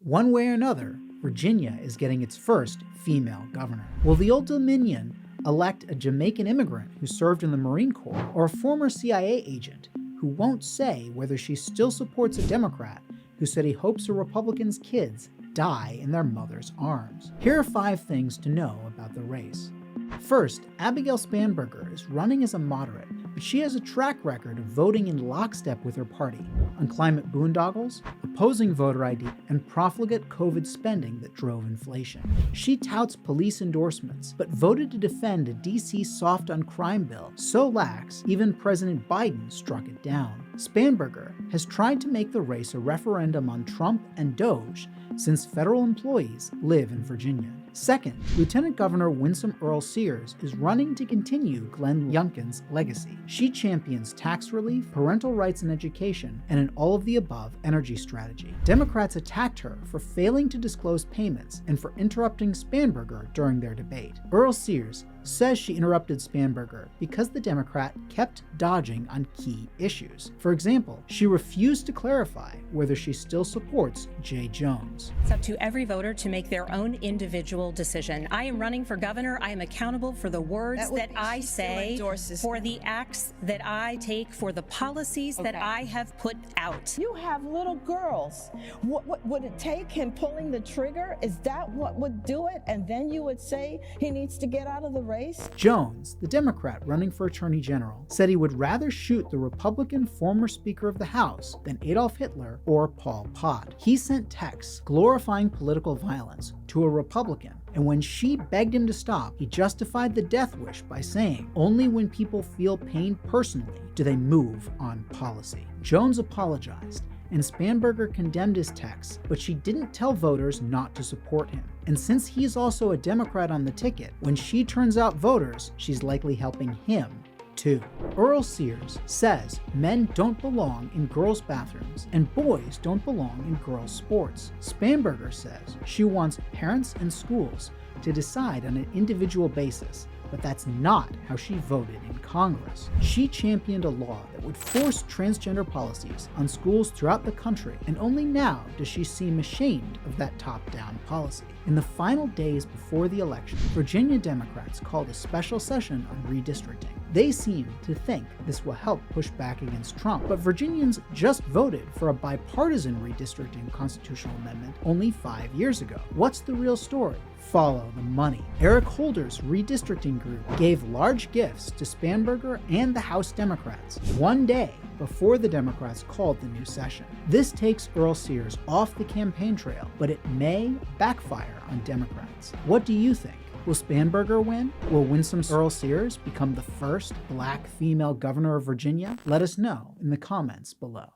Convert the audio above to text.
One way or another, Virginia is getting its first female governor. Will the Old Dominion elect a Jamaican immigrant who served in the Marine Corps, or a former CIA agent who won't say whether she still supports a Democrat who said he hopes a Republican's kids die in their mother's arms? Here are 5 things to know about the race. First, Abigail Spanberger is running as a moderate, but she has a track record of voting in lockstep with her party on climate boondoggles, opposing voter ID, and profligate COVID spending that drove inflation. She touts police endorsements, but voted to defend a DC soft-on-crime bill so lax, even President Biden struck it down. Spanberger has tried to make the race a referendum on Trump and Doge since federal employees live in Virginia. Second, Lieutenant Governor Winsome Earl Sears is running to continue Glenn Youngkin's legacy. She champions tax relief, parental rights and education, and an all-of-the-above energy strategy. Democrats attacked her for failing to disclose payments and for interrupting Spanberger during their debate. Earl Sears says she interrupted Spanberger because the Democrat kept dodging on key issues. For example, she refused to clarify whether she still supports Jay Jones. It's up to every voter to make their own individual decision. I am running for governor. I am accountable for the words that I say, for the acts that I take, for the policies that I have put out. You have little girls. What would it take him pulling the trigger? Is that what would do it? And then you would say he needs to get out of the race? Jones, the Democrat running for Attorney General, said he would rather shoot the Republican former Speaker of the House than Adolf Hitler or Pol Pot. He sent texts glorifying political violence to a Republican, and when she begged him to stop, he justified the death wish by saying, only when people feel pain personally do they move on policy. Jones apologized, and Spanberger condemned his texts, but she didn't tell voters not to support him. And since he's also a Democrat on the ticket, when she turns out voters, she's likely helping him too. Earl Sears says men don't belong in girls' bathrooms and boys don't belong in girls' sports. Spanberger says she wants parents and schools to decide on an individual basis, but that's not how she voted in Congress. She championed a law that would force transgender policies on schools throughout the country, and only now does she seem ashamed of that top-down policy. In the final days before the election, Virginia Democrats called a special session on redistricting. They seem to think this will help push back against Trump, but Virginians just voted for a bipartisan redistricting constitutional amendment only 5 years ago. What's the real story? Follow the money. Eric Holder's redistricting group gave large gifts to Spanberger and the House Democrats one day before the Democrats called the new session. This takes Earl Sears off the campaign trail, but it may backfire on Democrats. What do you think? Will Spanberger win? Will Winsome Earl Sears become the first black female governor of Virginia? Let us know in the comments below.